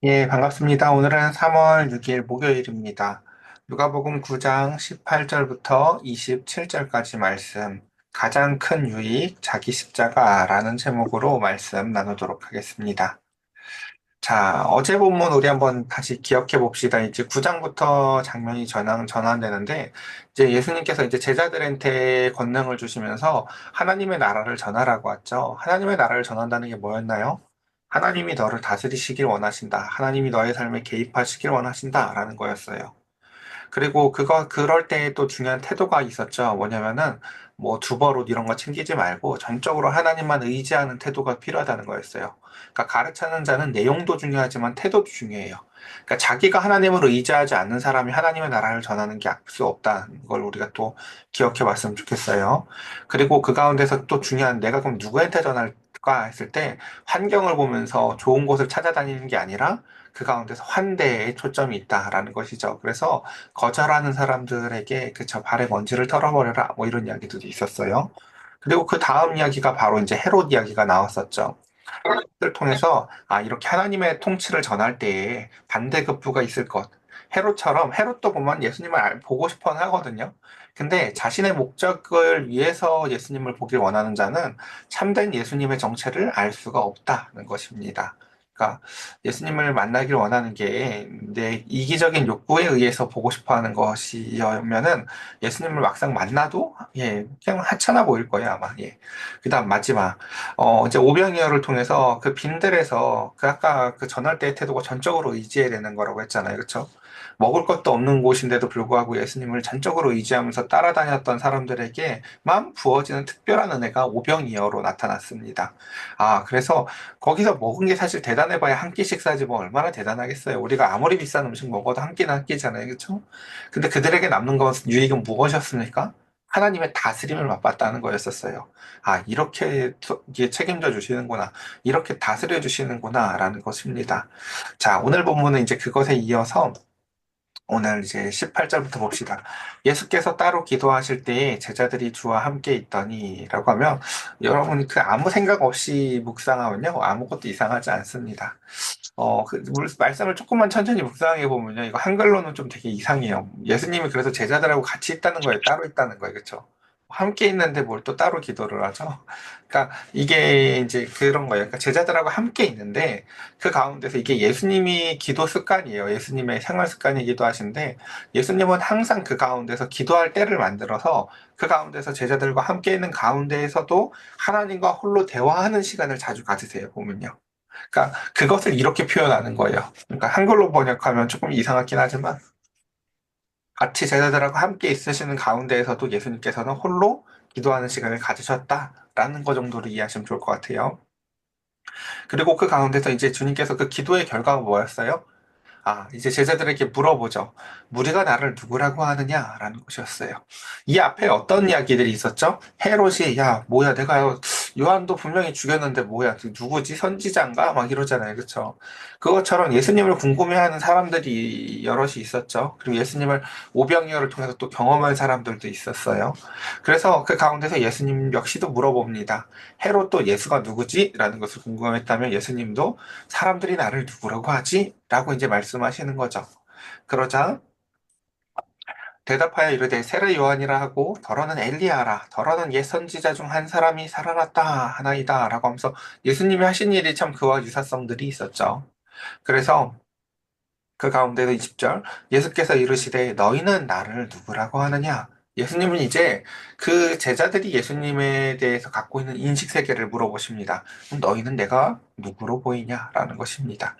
예, 반갑습니다. 오늘은 3월 6일 목요일입니다. 누가복음 9장 18절부터 27절까지 말씀, 가장 큰 유익, 자기 십자가라는 제목으로 말씀 나누도록 하겠습니다. 자, 어제 본문 우리 한번 다시 기억해 봅시다. 이제 9장부터 장면이 전환되는데, 이제 예수님께서 이제 제자들한테 권능을 주시면서 하나님의 나라를 전하라고 했죠. 하나님의 나라를 전한다는 게 뭐였나요? 하나님이 너를 다스리시길 원하신다. 하나님이 너의 삶에 개입하시길 원하신다라는 거였어요. 그리고 그럴 때 또 중요한 태도가 있었죠. 뭐냐면은, 뭐 두버릇 이런 거 챙기지 말고 전적으로 하나님만 의지하는 태도가 필요하다는 거였어요. 그러니까 가르치는 자는 내용도 중요하지만 태도도 중요해요. 그러니까 자기가 하나님을 의지하지 않는 사람이 하나님의 나라를 전하는 게 수 없다는 걸 우리가 또 기억해 봤으면 좋겠어요. 그리고 그 가운데서 또 중요한 내가 그럼 누구한테 전할까 했을 때 환경을 보면서 좋은 곳을 찾아다니는 게 아니라 그 가운데서 환대에 초점이 있다라는 것이죠. 그래서 거절하는 사람들에게 그저 발에 먼지를 털어버려라 뭐 이런 이야기도 있었어요. 그리고 그 다음 이야기가 바로 이제 헤롯 이야기가 나왔었죠. 를 통해서 이렇게 하나님의 통치를 전할 때에 반대급부가 있을 것. 헤롯도 보면 예수님을 보고 싶어 하거든요. 근데 자신의 목적을 위해서 예수님을 보길 원하는 자는 참된 예수님의 정체를 알 수가 없다는 것입니다. 그러니까 예수님을 만나길 원하는 게 내 이기적인 욕구에 의해서 보고 싶어 하는 것이면은 예수님을 막상 만나도 그냥 하찮아 보일 거예요, 아마. 예. 그다음 마지막 이제 오병이어를 통해서 그 빈들에서 그 아까 그 전할 때의 태도가 전적으로 의지해야 되는 거라고 했잖아요. 그렇죠? 먹을 것도 없는 곳인데도 불구하고 예수님을 전적으로 의지하면서 따라다녔던 사람들에게만 부어지는 특별한 은혜가 오병이어로 나타났습니다. 그래서 거기서 먹은 게 사실 대단해봐야 한 끼 식사지 뭐 얼마나 대단하겠어요. 우리가 아무리 비싼 음식 먹어도 한 끼는 한 끼잖아요. 그렇죠? 근데 그들에게 남는 것은 유익은 무엇이었습니까? 하나님의 다스림을 맛봤다는 거였었어요. 이렇게 이게 책임져 주시는구나. 이렇게 다스려 주시는구나. 라는 것입니다. 자, 오늘 본문은 이제 그것에 이어서 오늘 이제 18절부터 봅시다. 예수께서 따로 기도하실 때에 제자들이 주와 함께 있더니 라고 하면 여러분 그 아무 생각 없이 묵상하면요. 아무것도 이상하지 않습니다. 말씀을 조금만 천천히 묵상해 보면요. 이거 한글로는 좀 되게 이상해요. 예수님이 그래서 제자들하고 같이 있다는 거예요. 따로 있다는 거예요. 그렇죠? 함께 있는데 뭘 또 따로 기도를 하죠? 그러니까 이게 이제 그런 거예요. 그러니까 제자들하고 함께 있는데 그 가운데서 이게 예수님이 기도 습관이에요. 예수님의 생활 습관이기도 하신데 예수님은 항상 그 가운데서 기도할 때를 만들어서 그 가운데서 제자들과 함께 있는 가운데에서도 하나님과 홀로 대화하는 시간을 자주 가지세요. 보면요. 그러니까 그것을 이렇게 표현하는 거예요. 그러니까 한글로 번역하면 조금 이상하긴 하지만 같이 제자들하고 함께 있으시는 가운데에서도 예수님께서는 홀로 기도하는 시간을 가지셨다라는 것 정도로 이해하시면 좋을 것 같아요. 그리고 그 가운데서 이제 주님께서 그 기도의 결과가 뭐였어요? 이제 제자들에게 물어보죠. 무리가 나를 누구라고 하느냐라는 것이었어요. 이 앞에 어떤 이야기들이 있었죠? 헤롯이, 야, 뭐야, 내가 요한도 분명히 죽였는데 뭐야, 누구지? 선지자인가? 막 이러잖아요. 그쵸? 그것처럼 예수님을 궁금해하는 사람들이 여럿이 있었죠. 그리고 예수님을 오병이어를 통해서 또 경험한 사람들도 있었어요. 그래서 그 가운데서 예수님 역시도 물어봅니다. 헤롯도 예수가 누구지? 라는 것을 궁금했다면 예수님도 사람들이 나를 누구라고 하지? 라고 이제 말씀하시는 거죠. 그러자 대답하여 이르되 세례 요한이라 하고 더러는 엘리야라 더러는 옛 선지자 중 한 사람이 살아났다 하나이다 라고 하면서 예수님이 하신 일이 참 그와 유사성들이 있었죠. 그래서 그 가운데서 20절 예수께서 이르시되 너희는 나를 누구라고 하느냐? 예수님은 이제 그 제자들이 예수님에 대해서 갖고 있는 인식 세계를 물어보십니다. 그럼 너희는 내가 누구로 보이냐라는 것입니다.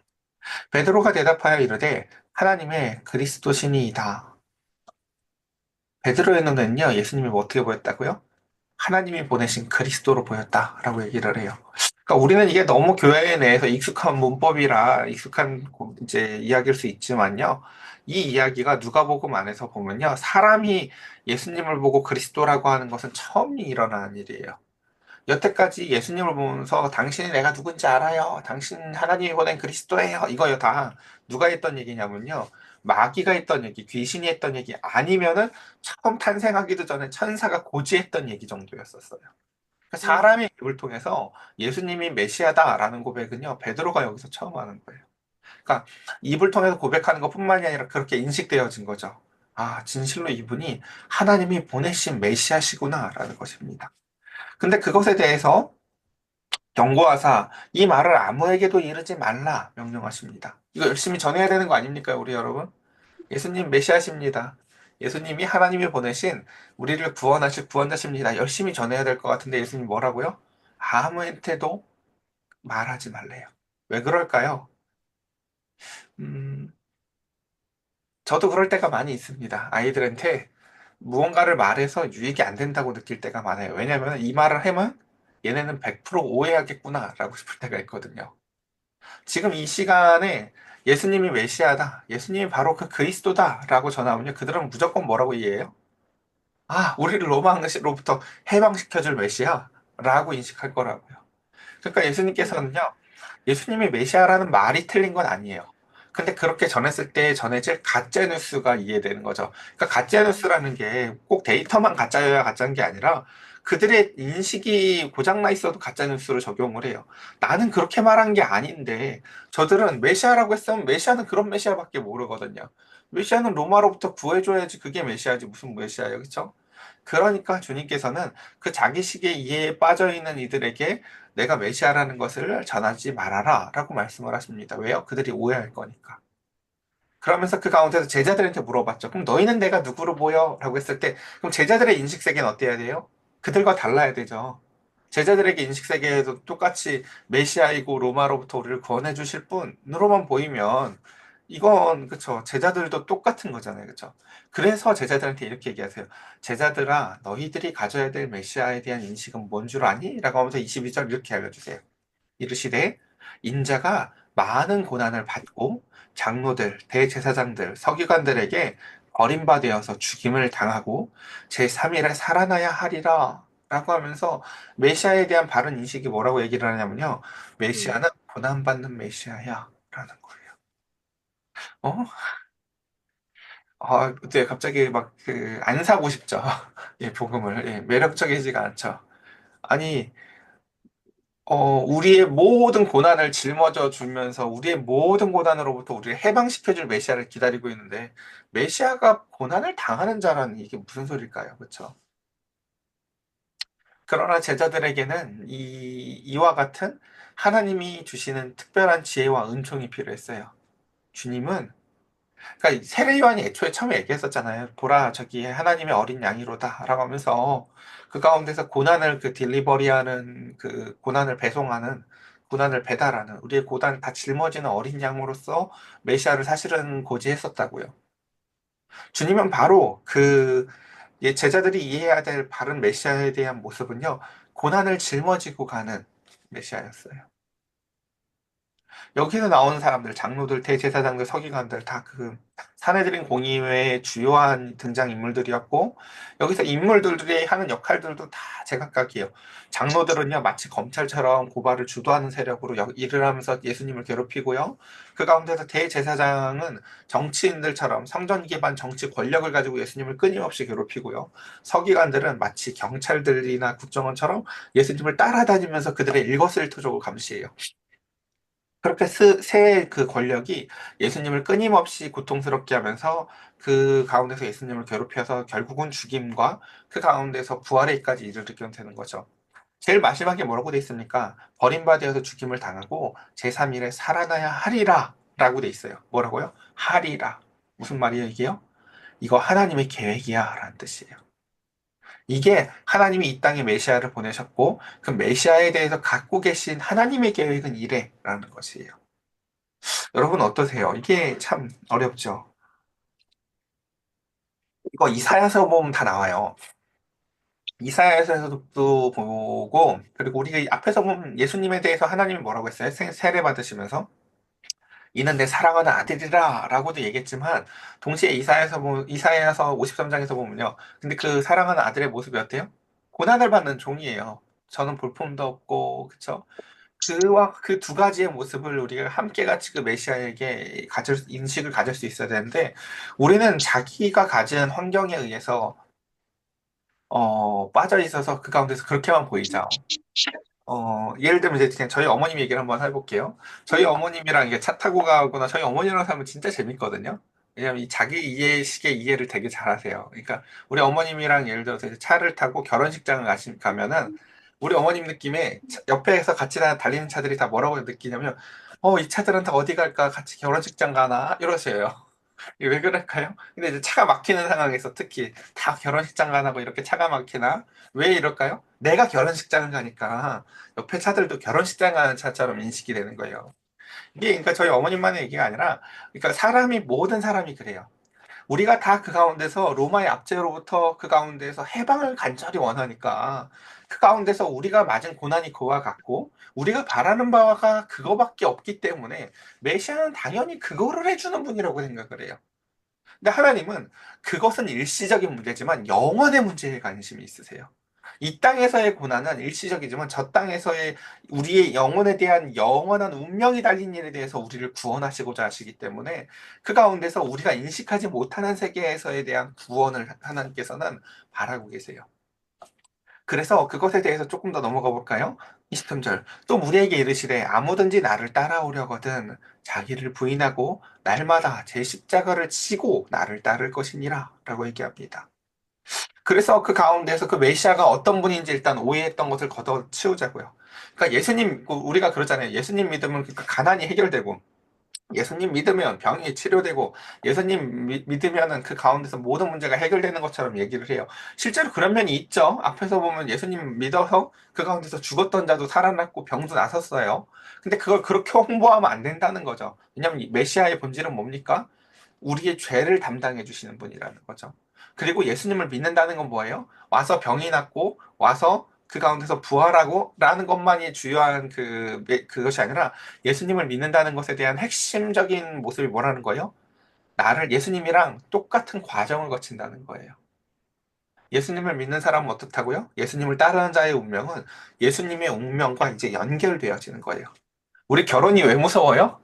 베드로가 대답하여 이르되 하나님의 그리스도시니이다. 베드로의 눈은요, 예수님이 뭐 어떻게 보였다고요? 하나님이 보내신 그리스도로 보였다라고 얘기를 해요. 그러니까 우리는 이게 너무 교회 내에서 익숙한 문법이라 익숙한 이제 이야기일 수 있지만요. 이 이야기가 누가복음 안에서 보면요. 사람이 예수님을 보고 그리스도라고 하는 것은 처음 일어나는 일이에요. 여태까지 예수님을 보면서 당신이 내가 누군지 알아요. 당신 하나님이 보낸 그리스도예요. 이거요 다 누가 했던 얘기냐면요. 마귀가 했던 얘기, 귀신이 했던 얘기 아니면은 처음 탄생하기도 전에 천사가 고지했던 얘기 정도였었어요. 그러니까 사람의 입을 통해서 예수님이 메시아다라는 고백은요. 베드로가 여기서 처음 하는 거예요. 그러니까 입을 통해서 고백하는 것뿐만이 아니라 그렇게 인식되어진 거죠. 아, 진실로 이분이 하나님이 보내신 메시아시구나라는 것입니다. 근데 그것에 대해서 경고하사 이 말을 아무에게도 이르지 말라 명령하십니다. 이거 열심히 전해야 되는 거 아닙니까, 우리 여러분? 예수님 메시아십니다. 예수님이 하나님이 보내신 우리를 구원하실 구원자십니다. 열심히 전해야 될 것 같은데 예수님 뭐라고요? 아무한테도 말하지 말래요. 왜 그럴까요? 음, 저도 그럴 때가 많이 있습니다. 아이들한테 무언가를 말해서 유익이 안 된다고 느낄 때가 많아요. 왜냐하면 이 말을 하면 얘네는 100% 오해하겠구나라고 싶을 때가 있거든요. 지금 이 시간에 예수님이 메시아다, 예수님이 바로 그 그리스도다라고 전하면요, 그들은 무조건 뭐라고 이해해요? 아, 우리를 로마로부터 해방시켜줄 메시아라고 인식할 거라고요. 그러니까 예수님께서는요, 예수님이 메시아라는 말이 틀린 건 아니에요. 근데 그렇게 전했을 때 전해질 가짜 뉴스가 이해되는 거죠. 그러니까 가짜 뉴스라는 게 꼭 데이터만 가짜여야 가짜인 게 아니라 그들의 인식이 고장나 있어도 가짜 뉴스로 적용을 해요. 나는 그렇게 말한 게 아닌데 저들은 메시아라고 했으면 메시아는 그런 메시아밖에 모르거든요. 메시아는 로마로부터 구해줘야지 그게 메시아지 무슨 메시아예요, 그렇죠? 그러니까 주님께서는 그 자기식의 이해에 빠져 있는 이들에게 내가 메시아라는 것을 전하지 말아라 라고 말씀을 하십니다. 왜요? 그들이 오해할 거니까. 그러면서 그 가운데서 제자들한테 물어봤죠. 그럼 너희는 내가 누구로 보여? 라고 했을 때, 그럼 제자들의 인식 세계는 어때야 돼요? 그들과 달라야 되죠. 제자들에게 인식 세계에도 똑같이 메시아이고 로마로부터 우리를 구원해 주실 분으로만 보이면 이건 그쵸. 제자들도 똑같은 거잖아요. 그쵸. 그래서 제자들한테 이렇게 얘기하세요. 제자들아, 너희들이 가져야 될 메시아에 대한 인식은 뭔 줄 아니? 라고 하면서 22절 이렇게 알려주세요. 이르시되 인자가 많은 고난을 받고 장로들, 대제사장들, 서기관들에게 버림받아서 죽임을 당하고 제3일에 살아나야 하리라 라고 하면서 메시아에 대한 바른 인식이 뭐라고 얘기를 하냐면요. 메시아는 고난받는 메시아야 라는 거예요. 어? 아, 네, 갑자기 막 그 안 사고 싶죠. 예, 복음을. 예, 매력적이지가 않죠. 아니, 우리의 모든 고난을 짊어져 주면서 우리의 모든 고난으로부터 우리를 해방시켜줄 메시아를 기다리고 있는데 메시아가 고난을 당하는 자라는 이게 무슨 소릴까요? 그렇죠? 그러나 제자들에게는 이와 같은 하나님이 주시는 특별한 지혜와 은총이 필요했어요. 주님은 그러니까 세례 요한이 애초에 처음에 얘기했었잖아요. 보라, 저기 하나님의 어린 양이로다라고 하면서 그 가운데서 고난을 그 딜리버리하는 그 고난을 배송하는 고난을 배달하는 우리의 고난 다 짊어지는 어린 양으로서 메시아를 사실은 고지했었다고요. 주님은 바로 그 제자들이 이해해야 될 바른 메시아에 대한 모습은요. 고난을 짊어지고 가는 메시아였어요. 여기서 나오는 사람들, 장로들, 대제사장들, 서기관들 다 그 사내들인 공의회의 주요한 등장인물들이었고 여기서 인물들이 하는 역할들도 다 제각각이에요. 장로들은요 마치 검찰처럼 고발을 주도하는 세력으로 일을 하면서 예수님을 괴롭히고요. 그 가운데서 대제사장은 정치인들처럼 성전 기반 정치 권력을 가지고 예수님을 끊임없이 괴롭히고요. 서기관들은 마치 경찰들이나 국정원처럼 예수님을 따라다니면서 그들의 일거수일투족을 감시해요. 그렇게 세 그 권력이 예수님을 끊임없이 고통스럽게 하면서 그 가운데서 예수님을 괴롭혀서 결국은 죽임과 그 가운데서 부활에까지 이르게 되는 거죠. 제일 마지막에 뭐라고 돼 있습니까? 버림받아서 죽임을 당하고 제3일에 살아나야 하리라 라고 돼 있어요. 뭐라고요? 하리라. 무슨 말이에요, 이게요? 이거 하나님의 계획이야 라는 뜻이에요. 이게 하나님이 이 땅에 메시아를 보내셨고 그 메시아에 대해서 갖고 계신 하나님의 계획은 이래 라는 것이에요. 여러분 어떠세요? 이게 참 어렵죠. 이거 이사야서 보면 다 나와요. 이사야서도 보고 그리고 우리 앞에서 보면 예수님에 대해서 하나님이 뭐라고 했어요? 세례 받으시면서 이는 내 사랑하는 아들이라 라고도 얘기했지만 동시에 이사야서 53장에서 보면요. 근데 그 사랑하는 아들의 모습이 어때요? 고난을 받는 종이에요. 저는 볼품도 없고 그쵸? 그와 그 두 가지의 모습을 우리가 함께 같이 그 메시아에게 인식을 가질 수 있어야 되는데, 우리는 자기가 가진 환경에 의해서, 빠져 있어서 그 가운데서 그렇게만 보이죠. 예를 들면 이제 그냥 저희 어머님 얘기를 한번 해볼게요. 저희 어머님이랑 이게 차 타고 가거나 저희 어머니랑 살면 진짜 재밌거든요. 왜냐면 이 자기 이해식의 이해를 되게 잘하세요. 그러니까 우리 어머님이랑 예를 들어서 이제 차를 타고 결혼식장을 가면은 우리 어머님 느낌에 옆에서 같이 달리는 차들이 다 뭐라고 느끼냐면 이 차들은 다 어디 갈까? 같이 결혼식장 가나? 이러세요. 이게 왜 그럴까요? 근데 이제 차가 막히는 상황에서 특히 다 결혼식장 가나고 이렇게 차가 막히나? 왜 이럴까요? 내가 결혼식장을 가니까 옆에 차들도 결혼식장 가는 차처럼 인식이 되는 거예요. 이게 그러니까 저희 어머님만의 얘기가 아니라 그러니까 모든 사람이 그래요. 우리가 다 그 가운데서 로마의 압제로부터 그 가운데서 해방을 간절히 원하니까 그 가운데서 우리가 맞은 고난이 그와 같고 우리가 바라는 바가 그거밖에 없기 때문에 메시아는 당연히 그거를 해주는 분이라고 생각을 해요. 근데 하나님은 그것은 일시적인 문제지만 영원의 문제에 관심이 있으세요. 이 땅에서의 고난은 일시적이지만 저 땅에서의 우리의 영혼에 대한 영원한 운명이 달린 일에 대해서 우리를 구원하시고자 하시기 때문에 그 가운데서 우리가 인식하지 못하는 세계에서에 대한 구원을 하나님께서는 바라고 계세요. 그래서 그것에 대해서 조금 더 넘어가 볼까요? 23절. 또 우리에게 이르시되 아무든지 나를 따라오려거든 자기를 부인하고 날마다 제 십자가를 지고 나를 따를 것이니라 라고 얘기합니다. 그래서 그 가운데서 그 메시아가 어떤 분인지 일단 오해했던 것을 걷어치우자고요. 그러니까 예수님, 우리가 그러잖아요. 예수님 믿으면 그러니까 가난이 해결되고 예수님 믿으면 병이 치료되고 예수님 믿으면은 그 가운데서 모든 문제가 해결되는 것처럼 얘기를 해요. 실제로 그런 면이 있죠. 앞에서 보면 예수님 믿어서 그 가운데서 죽었던 자도 살아났고 병도 나섰어요. 근데 그걸 그렇게 홍보하면 안 된다는 거죠. 왜냐하면 이 메시아의 본질은 뭡니까? 우리의 죄를 담당해 주시는 분이라는 거죠. 그리고 예수님을 믿는다는 건 뭐예요? 와서 병이 낫고 와서 그 가운데서 부활하고 라는 것만이 주요한 그것이 아니라 예수님을 믿는다는 것에 대한 핵심적인 모습이 뭐라는 거예요? 예수님이랑 똑같은 과정을 거친다는 거예요. 예수님을 믿는 사람은 어떻다고요? 예수님을 따르는 자의 운명은 예수님의 운명과 이제 연결되어지는 거예요. 우리 결혼이 왜 무서워요?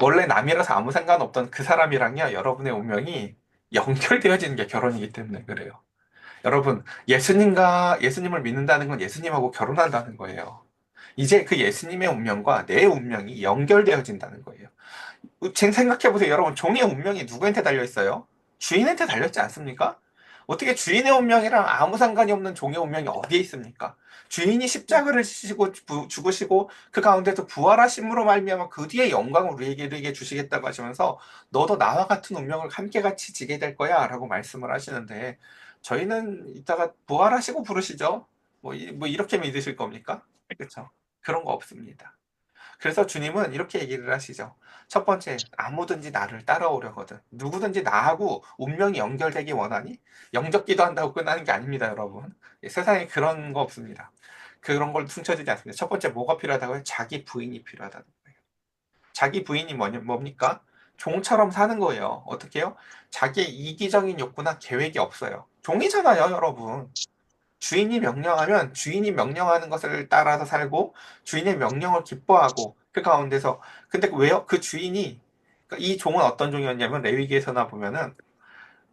원래 남이라서 아무 상관없던 그 사람이랑요, 여러분의 운명이 연결되어지는 게 결혼이기 때문에 그래요. 여러분, 예수님을 믿는다는 건 예수님하고 결혼한다는 거예요. 이제 그 예수님의 운명과 내 운명이 연결되어진다는 거예요. 생각해보세요. 여러분, 종의 운명이 누구한테 달려 있어요? 주인한테 달렸지 않습니까? 어떻게 주인의 운명이랑 아무 상관이 없는 종의 운명이 어디에 있습니까? 주인이 십자가를 지시고 죽으시고 그 가운데서 부활하심으로 말미암아 그 뒤에 영광을 우리에게 주시겠다고 하시면서 너도 나와 같은 운명을 함께 같이 지게 될 거야라고 말씀을 하시는데 저희는 이따가 부활하시고 부르시죠. 뭐 이렇게 믿으실 겁니까? 그렇죠? 그런 거 없습니다. 그래서 주님은 이렇게 얘기를 하시죠. 첫 번째, 아무든지 나를 따라오려거든. 누구든지 나하고 운명이 연결되기 원하니? 영접 기도한다고 끝나는 게 아닙니다, 여러분. 세상에 그런 거 없습니다. 그런 걸 퉁쳐지지 않습니다. 첫 번째, 뭐가 필요하다고요? 자기 부인이 필요하다는 거예요. 자기 부인이 뭡니까? 종처럼 사는 거예요. 어떻게 해요? 자기의 이기적인 욕구나 계획이 없어요. 종이잖아요, 여러분. 주인이 명령하면 주인이 명령하는 것을 따라서 살고 주인의 명령을 기뻐하고 그 가운데서 근데 왜요? 그 주인이 그러니까 이 종은 어떤 종이었냐면 레위기에서나 보면은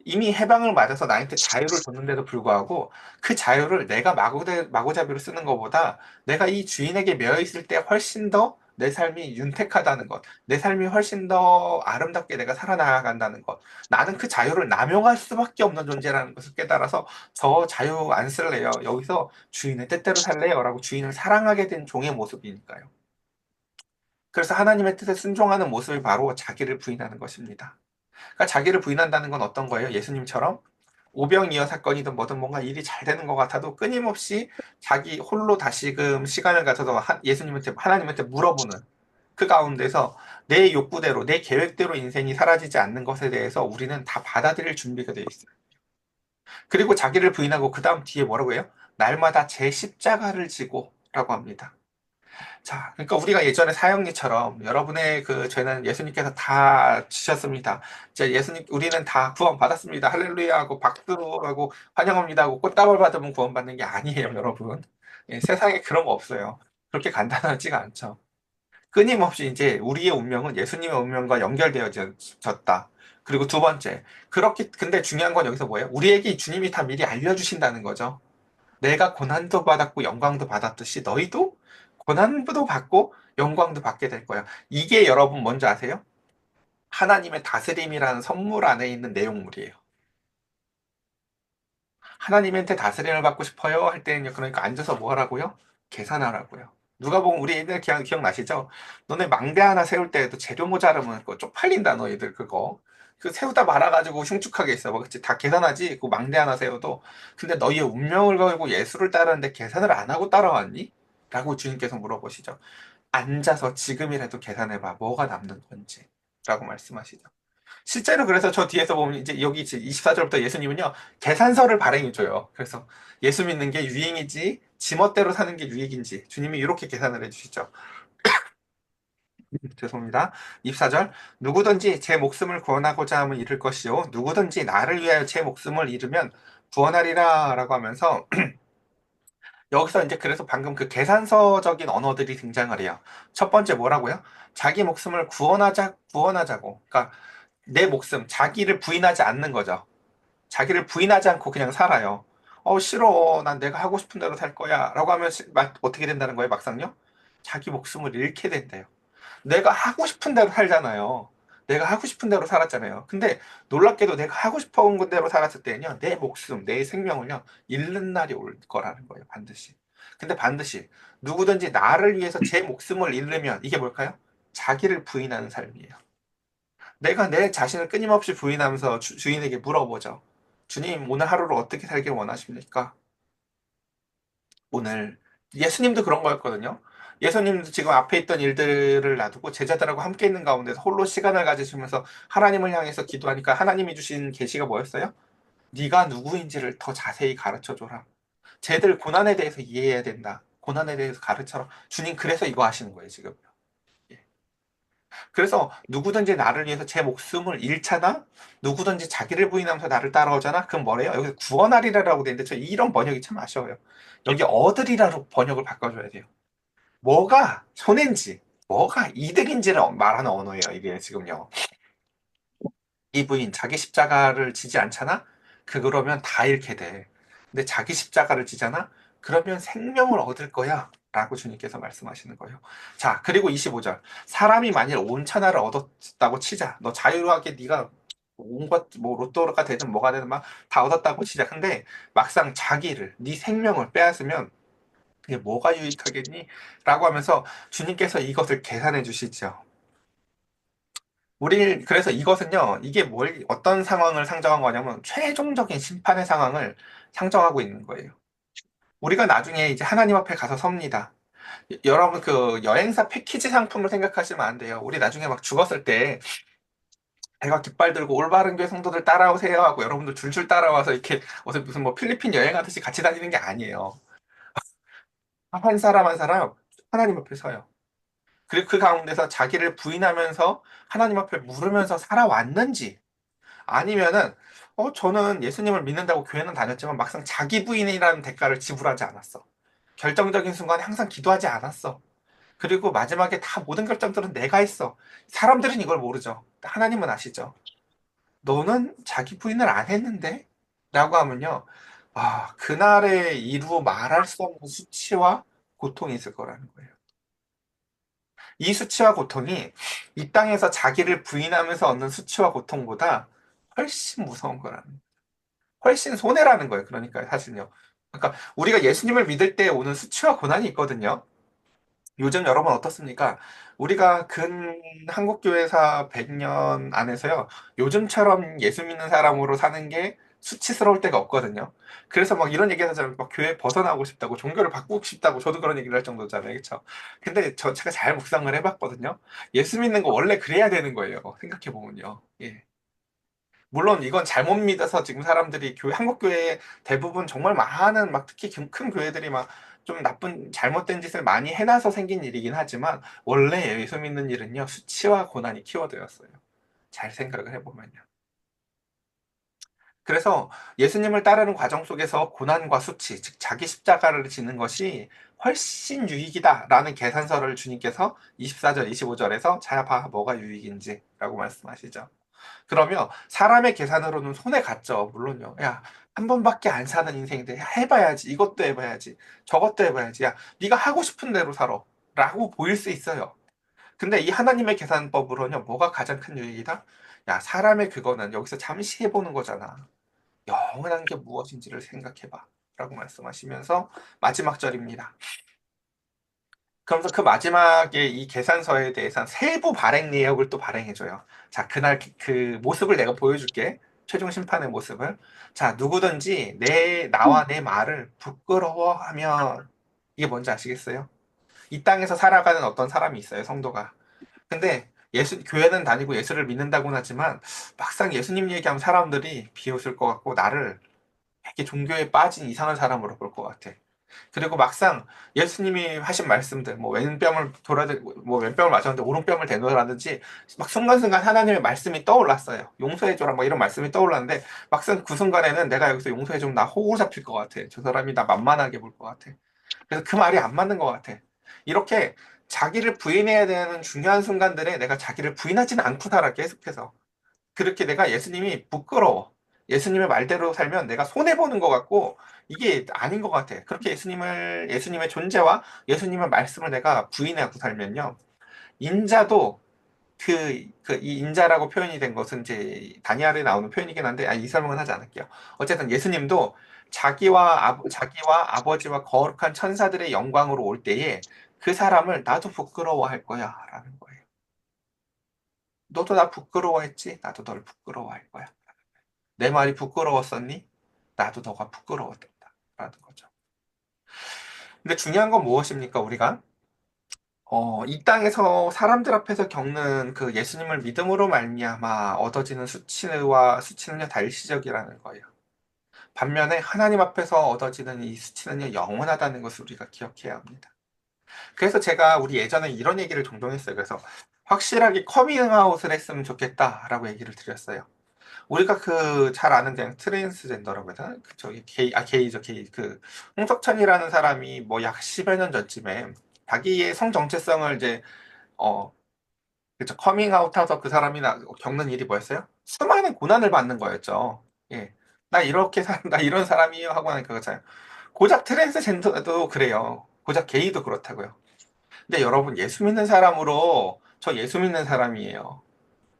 이미 해방을 맞아서 나한테 자유를 줬는데도 불구하고 그 자유를 내가 마구잡이로 쓰는 것보다 내가 이 주인에게 매여 있을 때 훨씬 더 내 삶이 윤택하다는 것, 내 삶이 훨씬 더 아름답게 내가 살아나간다는 것, 나는 그 자유를 남용할 수밖에 없는 존재라는 것을 깨달아서 저 자유 안 쓸래요. 여기서 주인의 뜻대로 살래요. 라고 주인을 사랑하게 된 종의 모습이니까요. 그래서 하나님의 뜻에 순종하는 모습이 바로 자기를 부인하는 것입니다. 그러니까 자기를 부인한다는 건 어떤 거예요? 예수님처럼 오병이어 사건이든 뭐든 뭔가 일이 잘 되는 것 같아도 끊임없이 자기 홀로 다시금 시간을 가져서 하나님한테 물어보는 그 가운데서 내 욕구대로, 내 계획대로 인생이 사라지지 않는 것에 대해서 우리는 다 받아들일 준비가 되어 있어요. 그리고 자기를 부인하고 그 다음 뒤에 뭐라고 해요? 날마다 제 십자가를 지고 라고 합니다. 자, 그러니까 우리가 예전에 사형리처럼 여러분의 그 죄는 예수님께서 다 지셨습니다. 이제 우리는 다 구원받았습니다. 할렐루야 하고 박수하고 환영합니다 하고 꽃다발 받으면 구원받는 게 아니에요, 여러분. 세상에 그런 거 없어요. 그렇게 간단하지가 않죠. 끊임없이 이제 우리의 운명은 예수님의 운명과 연결되어졌다. 그리고 두 번째, 근데 중요한 건 여기서 뭐예요? 우리에게 주님이 다 미리 알려주신다는 거죠. 내가 고난도 받았고 영광도 받았듯이 너희도 고난도 받고 영광도 받게 될 거야. 이게 여러분 뭔지 아세요? 하나님의 다스림이라는 선물 안에 있는 내용물이에요. 하나님한테 다스림을 받고 싶어요? 할 때는요, 그러니까 앉아서 뭐 하라고요? 계산하라고요. 누가 보면 우리 애들 기억나시죠? 너네 망대 하나 세울 때에도 재료 모자르면 그거 쪽팔린다, 너희들 그거. 그 세우다 말아가지고 흉측하게 있어. 뭐, 그치? 다 계산하지? 그 망대 하나 세워도. 근데 너희의 운명을 걸고 예수를 따르는데 계산을 안 하고 따라왔니? 라고 주님께서 물어보시죠. 앉아서 지금이라도 계산해봐. 뭐가 남는 건지. 라고 말씀하시죠. 실제로 그래서 저 뒤에서 보면 이제 여기 24절부터 예수님은요, 계산서를 발행해줘요. 그래서 예수 믿는 게 유행이지, 지멋대로 사는 게 유익인지 주님이 이렇게 계산을 해주시죠. 죄송합니다. 24절. 누구든지 제 목숨을 구원하고자 하면 잃을 것이요. 누구든지 나를 위하여 제 목숨을 잃으면 구원하리라 라고 하면서 여기서 이제 그래서 방금 그 계산서적인 언어들이 등장을 해요. 첫 번째 뭐라고요? 자기 목숨을 구원하자고. 그러니까 내 목숨, 자기를 부인하지 않는 거죠. 자기를 부인하지 않고 그냥 살아요. 싫어. 난 내가 하고 싶은 대로 살 거야. 라고 하면 어떻게 된다는 거예요, 막상요? 자기 목숨을 잃게 된대요. 내가 하고 싶은 대로 살잖아요. 내가 하고 싶은 대로 살았잖아요. 근데 놀랍게도 내가 하고 싶은 대로 살았을 때는요, 내 목숨, 내 생명을요, 잃는 날이 올 거라는 거예요, 반드시. 근데 반드시 누구든지 나를 위해서 제 목숨을 잃으면 이게 뭘까요? 자기를 부인하는 삶이에요. 내가 내 자신을 끊임없이 부인하면서 주인에게 물어보죠. 주님, 오늘 하루를 어떻게 살길 원하십니까? 오늘 예수님도 그런 거였거든요. 예수님도 지금 앞에 있던 일들을 놔두고 제자들하고 함께 있는 가운데서 홀로 시간을 가지시면서 하나님을 향해서 기도하니까 하나님이 주신 계시가 뭐였어요? 네가 누구인지를 더 자세히 가르쳐 줘라. 쟤들 고난에 대해서 이해해야 된다. 고난에 대해서 가르쳐라. 주님 그래서 이거 하시는 거예요, 지금. 예. 그래서 누구든지 나를 위해서 제 목숨을 잃잖아? 누구든지 자기를 부인하면서 나를 따라오잖아? 그럼 뭐래요? 여기서 구원하리라라고 되는데 저 이런 번역이 참 아쉬워요. 여기 얻으리라로 번역을 바꿔줘야 돼요. 뭐가 손해인지, 뭐가 이득인지를 말하는 언어예요, 이게 지금요. 이 부인 자기 십자가를 지지 않잖아? 그러면 다 잃게 돼. 근데 자기 십자가를 지잖아? 그러면 생명을 얻을 거야. 라고 주님께서 말씀하시는 거예요. 자, 그리고 25절. 사람이 만일 온 천하를 얻었다고 치자. 너 자유하게 네가 온 것, 뭐 로또가 되든 뭐가 되든 막 다 얻었다고 치자. 근데 막상 자기를, 네 생명을 빼앗으면 그게 뭐가 유익하겠니? 라고 하면서 주님께서 이것을 계산해 주시죠. 그래서 이것은요, 이게 어떤 상황을 상정한 거냐면, 최종적인 심판의 상황을 상정하고 있는 거예요. 우리가 나중에 이제 하나님 앞에 가서 섭니다. 여러분, 그 여행사 패키지 상품을 생각하시면 안 돼요. 우리 나중에 막 죽었을 때, 배가 깃발 들고 올바른 교회 성도들 따라오세요 하고 여러분들 줄줄 따라와서 이렇게 무슨 뭐 필리핀 여행하듯이 같이 다니는 게 아니에요. 한 사람 한 사람 하나님 앞에 서요. 그리고 그 가운데서 자기를 부인하면서 하나님 앞에 물으면서 살아왔는지, 아니면은 저는 예수님을 믿는다고 교회는 다녔지만 막상 자기 부인이라는 대가를 지불하지 않았어. 결정적인 순간에 항상 기도하지 않았어. 그리고 마지막에 다 모든 결정들은 내가 했어. 사람들은 이걸 모르죠. 하나님은 아시죠. 너는 자기 부인을 안 했는데? 라고 하면요. 그날에 이루 말할 수 없는 수치와 고통이 있을 거라는 거예요. 이 수치와 고통이 이 땅에서 자기를 부인하면서 얻는 수치와 고통보다 훨씬 무서운 거라는 거예요. 훨씬 손해라는 거예요. 그러니까 사실은요. 그러니까 우리가 예수님을 믿을 때 오는 수치와 고난이 있거든요. 요즘 여러분 어떻습니까? 우리가 근 한국교회사 100년 안에서요. 요즘처럼 예수 믿는 사람으로 사는 게 수치스러울 때가 없거든요. 그래서 막 이런 얘기 하잖아요. 막 교회 벗어나고 싶다고, 종교를 바꾸고 싶다고, 저도 그런 얘기를 할 정도잖아요. 그렇죠? 근데 제가 잘 묵상을 해봤거든요. 예수 믿는 거 원래 그래야 되는 거예요. 생각해보면요. 예. 물론 이건 잘못 믿어서 지금 사람들이 한국 교회 대부분 정말 많은 막 특히 큰 교회들이 막 좀 나쁜 잘못된 짓을 많이 해놔서 생긴 일이긴 하지만 원래 예수 믿는 일은요 수치와 고난이 키워드였어요. 잘 생각을 해보면요. 그래서 예수님을 따르는 과정 속에서 고난과 수치, 즉 자기 십자가를 지는 것이 훨씬 유익이다라는 계산서를 주님께서 24절, 25절에서 자 봐, 뭐가 유익인지라고 말씀하시죠. 그러면 사람의 계산으로는 손해 갔죠. 물론요. 야, 한 번밖에 안 사는 인생인데 해봐야지. 이것도 해봐야지. 저것도 해봐야지. 야, 네가 하고 싶은 대로 살아. 라고 보일 수 있어요. 근데 이 하나님의 계산법으로는 뭐가 가장 큰 유익이다? 야, 사람의 그거는 여기서 잠시 해보는 거잖아. 영원한 게 무엇인지를 생각해봐. 라고 말씀하시면서 마지막 절입니다. 그러면서 그 마지막에 이 계산서에 대해서 세부 발행 내역을 또 발행해줘요. 자, 그날 그 모습을 내가 보여줄게. 최종 심판의 모습을. 자, 누구든지 나와 내 말을 부끄러워하면, 이게 뭔지 아시겠어요? 이 땅에서 살아가는 어떤 사람이 있어요, 성도가. 근데 교회는 다니고 예수를 믿는다고는 하지만, 막상 예수님 얘기하면 사람들이 비웃을 것 같고, 나를 되게 종교에 빠진 이상한 사람으로 볼 것 같아. 그리고 막상 예수님이 하신 말씀들, 뭐 뭐 왼뺨을 맞았는데 오른뺨을 대놓으라든지 막 순간순간 하나님의 말씀이 떠올랐어요. 용서해줘라, 뭐 이런 말씀이 떠올랐는데 막상 그 순간에는 내가 여기서 용서해주면 나 호구 잡힐 것 같아. 저 사람이 나 만만하게 볼 것 같아. 그래서 그 말이 안 맞는 것 같아. 이렇게 자기를 부인해야 되는 중요한 순간들에 내가 자기를 부인하지는 않고 살아, 계속해서. 그렇게 내가 예수님이 부끄러워. 예수님의 말대로 살면 내가 손해보는 것 같고, 이게 아닌 것 같아. 그렇게 예수님의 존재와 예수님의 말씀을 내가 부인하고 살면요. 인자도 이 인자라고 표현이 된 것은 이제 다니엘에 나오는 표현이긴 한데, 이 설명은 하지 않을게요. 어쨌든 예수님도 자기와 아버지와 거룩한 천사들의 영광으로 올 때에 그 사람을 나도 부끄러워할 거야. 라는 거예요. 너도 나 부끄러워했지? 나도 널 부끄러워할 거야. 내 말이 부끄러웠었니? 나도 너가 부끄러웠다. 라는 거죠. 근데 중요한 건 무엇입니까, 우리가? 이 땅에서 사람들 앞에서 겪는 그 예수님을 믿음으로 말미암아 얻어지는 수치는요, 일시적이라는 거예요. 반면에 하나님 앞에서 얻어지는 이 수치는요, 영원하다는 것을 우리가 기억해야 합니다. 그래서 제가 우리 예전에 이런 얘기를 종종 했어요. 그래서 확실하게 커밍아웃을 했으면 좋겠다라고 얘기를 드렸어요. 우리가 그 잘 아는 그냥 트랜스젠더라고 해야 되나? 그 저기 게이죠, 게이. 그 홍석천이라는 사람이 뭐 약 10여 년 전쯤에 자기의 성 정체성을 이제 어 그쵸, 커밍아웃해서 그 사람이 겪는 일이 뭐였어요? 수많은 고난을 받는 거였죠. 예. 나 이런 사람이에요 하고 하니까 그잖아요. 고작 트랜스젠더도 그래요. 고작 게이도 그렇다고요. 근데 여러분, 예수 믿는 사람으로 저 예수 믿는 사람이에요.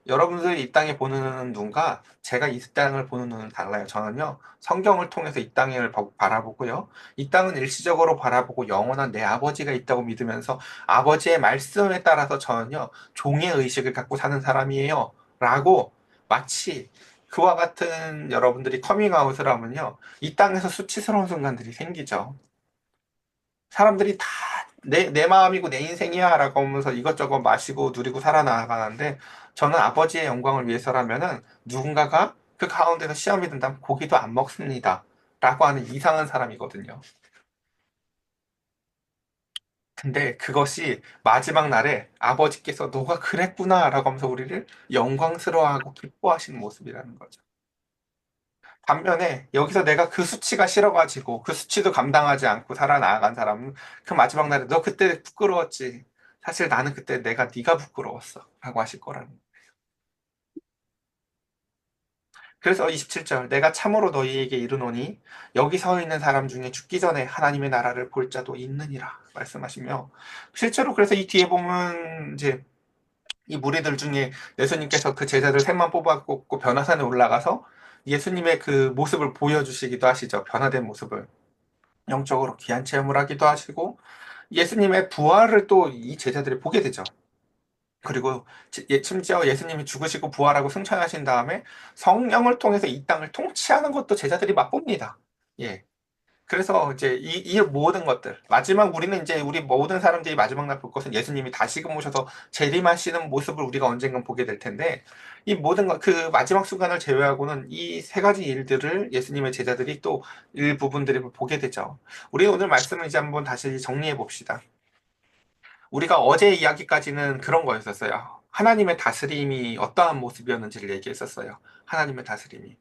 여러분들이 이 땅에 보는 눈과 제가 이 땅을 보는 눈은 달라요. 저는요, 성경을 통해서 이 땅을 바라보고요. 이 땅은 일시적으로 바라보고 영원한 내 아버지가 있다고 믿으면서 아버지의 말씀에 따라서 저는요, 종의 의식을 갖고 사는 사람이에요. 라고 마치 그와 같은 여러분들이 커밍아웃을 하면요, 이 땅에서 수치스러운 순간들이 생기죠. 사람들이 다 내 마음이고 내 인생이야 라고 하면서 이것저것 마시고 누리고 살아나가는데 저는 아버지의 영광을 위해서라면은 누군가가 그 가운데서 시험이 든다면 고기도 안 먹습니다. 라고 하는 이상한 사람이거든요. 근데 그것이 마지막 날에 아버지께서 너가 그랬구나 라고 하면서 우리를 영광스러워하고 기뻐하시는 모습이라는 거죠. 반면에 여기서 내가 그 수치가 싫어가지고 그 수치도 감당하지 않고 살아나간 사람은 그 마지막 날에 너 그때 부끄러웠지. 사실 나는 그때 네가 부끄러웠어. 라고 하실 거라는. 그래서 27절 내가 참으로 너희에게 이르노니 여기 서 있는 사람 중에 죽기 전에 하나님의 나라를 볼 자도 있느니라 말씀하시며, 실제로 그래서 이 뒤에 보면 이제 이 무리들 중에 예수님께서 그 제자들 셋만 뽑아 고 변화산에 올라가서 예수님의 그 모습을 보여주시기도 하시죠. 변화된 모습을. 영적으로 귀한 체험을 하기도 하시고 예수님의 부활을 또 이 제자들이 보게 되죠. 그리고 심지어 예수님이 죽으시고 부활하고 승천하신 다음에 성령을 통해서 이 땅을 통치하는 것도 제자들이 맛봅니다. 예. 그래서 이제 이 모든 것들, 우리는 이제 우리 모든 사람들이 마지막 날 볼 것은 예수님이 다시금 오셔서 재림하시는 모습을 우리가 언젠간 보게 될 텐데, 이 모든 그 마지막 순간을 제외하고는 이 세 가지 일들을 예수님의 제자들이 또 일부분들을 보게 되죠. 우리 오늘 말씀을 이제 한번 다시 정리해 봅시다. 우리가 어제 이야기까지는 그런 거였었어요. 하나님의 다스림이 어떠한 모습이었는지를 얘기했었어요. 하나님의 다스림이.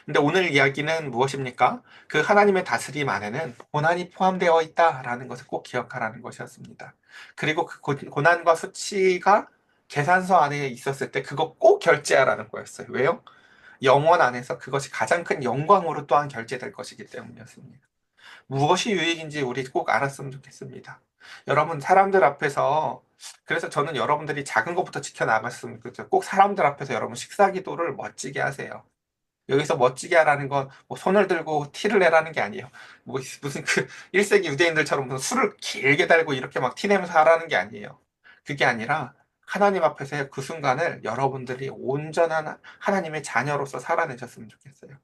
근데 오늘 이야기는 무엇입니까? 그 하나님의 다스림 안에는 고난이 포함되어 있다라는 것을 꼭 기억하라는 것이었습니다. 그리고 그 고난과 수치가 계산서 안에 있었을 때 그거 꼭 결제하라는 거였어요. 왜요? 영원 안에서 그것이 가장 큰 영광으로 또한 결제될 것이기 때문이었습니다. 무엇이 유익인지 우리 꼭 알았으면 좋겠습니다. 여러분, 사람들 앞에서, 그래서 저는 여러분들이 작은 것부터 지켜나갔으면 좋겠어요. 꼭 사람들 앞에서 여러분 식사 기도를 멋지게 하세요. 여기서 멋지게 하라는 건 뭐 손을 들고 티를 내라는 게 아니에요. 뭐 무슨 그 1세기 유대인들처럼 무슨 술을 길게 달고 이렇게 막 티내면서 하라는 게 아니에요. 그게 아니라 하나님 앞에서의 그 순간을 여러분들이 온전한 하나님의 자녀로서 살아내셨으면 좋겠어요.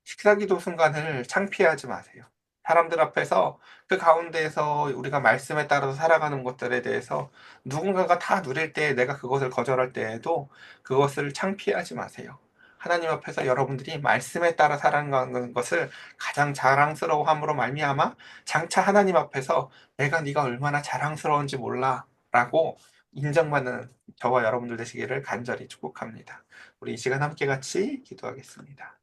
식사기도 순간을 창피하지 마세요. 사람들 앞에서 그 가운데에서 우리가 말씀에 따라서 살아가는 것들에 대해서 누군가가 다 누릴 때 내가 그것을 거절할 때에도 그것을 창피하지 마세요. 하나님 앞에서 여러분들이 말씀에 따라 살아가는 것을 가장 자랑스러워함으로 말미암아 장차 하나님 앞에서 내가 네가 얼마나 자랑스러운지 몰라라고 인정받는 저와 여러분들 되시기를 간절히 축복합니다. 우리 이 시간 함께 같이 기도하겠습니다.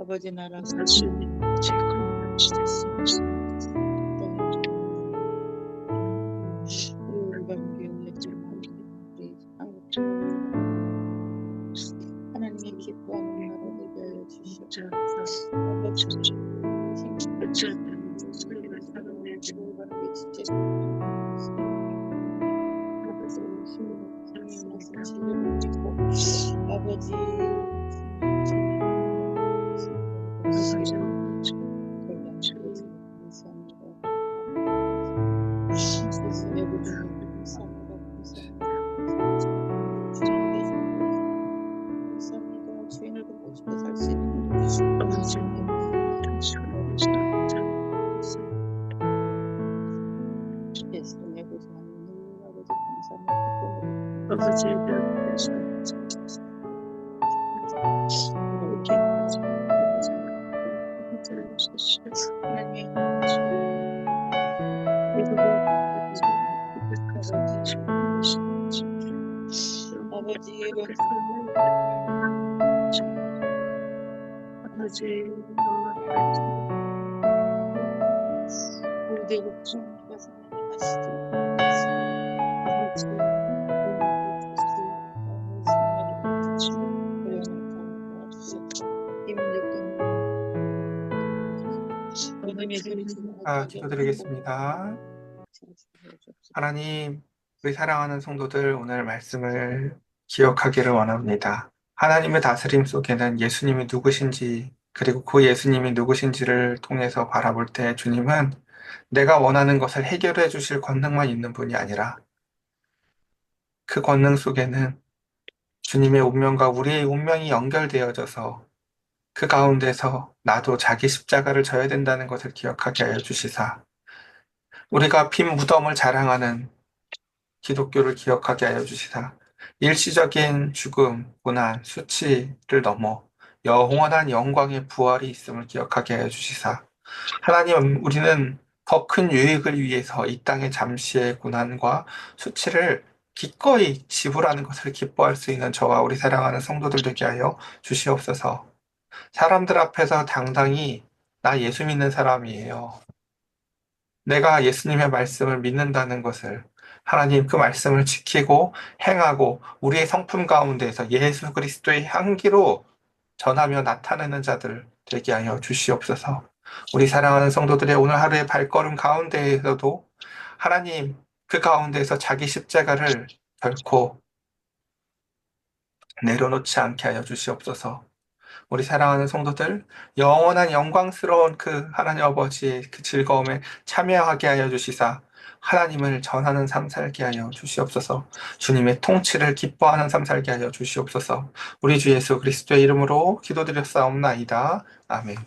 아버지 나라 하나님이 기뻐하는 나라 되게 하여 주시옵소서. 아버지 아버지 주인을 보고 싶어 살 수 있는 예수님의 보좌하는 아버지 모두 복종과 사랑을 하시죠. 기도드리겠습니다. 하나님, 우리 사랑하는 성도들 오늘 말씀을 기억하기를 원합니다. 하나님의 다스림 속에는 예수님이 누구신지, 그리고 그 예수님이 누구신지를 통해서 바라볼 때 주님은 내가 원하는 것을 해결해 주실 권능만 있는 분이 아니라 그 권능 속에는 주님의 운명과 우리의 운명이 연결되어져서 그 가운데서 나도 자기 십자가를 져야 된다는 것을 기억하게 하여 주시사 우리가 빈 무덤을 자랑하는 기독교를 기억하게 하여 주시사 일시적인 죽음, 고난, 수치를 넘어 영원한 영광의 부활이 있음을 기억하게 하여 주시사 하나님, 우리는 더 큰 유익을 위해서 이 땅의 잠시의 고난과 수치를 기꺼이 지불하는 것을 기뻐할 수 있는 저와 우리 사랑하는 성도들 되게 하여 주시옵소서. 사람들 앞에서 당당히 나 예수 믿는 사람이에요. 내가 예수님의 말씀을 믿는다는 것을 하나님 그 말씀을 지키고 행하고 우리의 성품 가운데에서 예수 그리스도의 향기로 전하며 나타내는 자들 되게 하여 주시옵소서. 우리 사랑하는 성도들의 오늘 하루의 발걸음 가운데에서도 하나님 그 가운데에서 자기 십자가를 결코 내려놓지 않게 하여 주시옵소서. 우리 사랑하는 성도들, 영원한 영광스러운 그 하나님 아버지의 그 즐거움에 참여하게 하여 주시사, 하나님을 전하는 삶 살게 하여 주시옵소서. 주님의 통치를 기뻐하는 삶 살게 하여 주시옵소서. 우리 주 예수 그리스도의 이름으로 기도드렸사옵나이다. 아멘.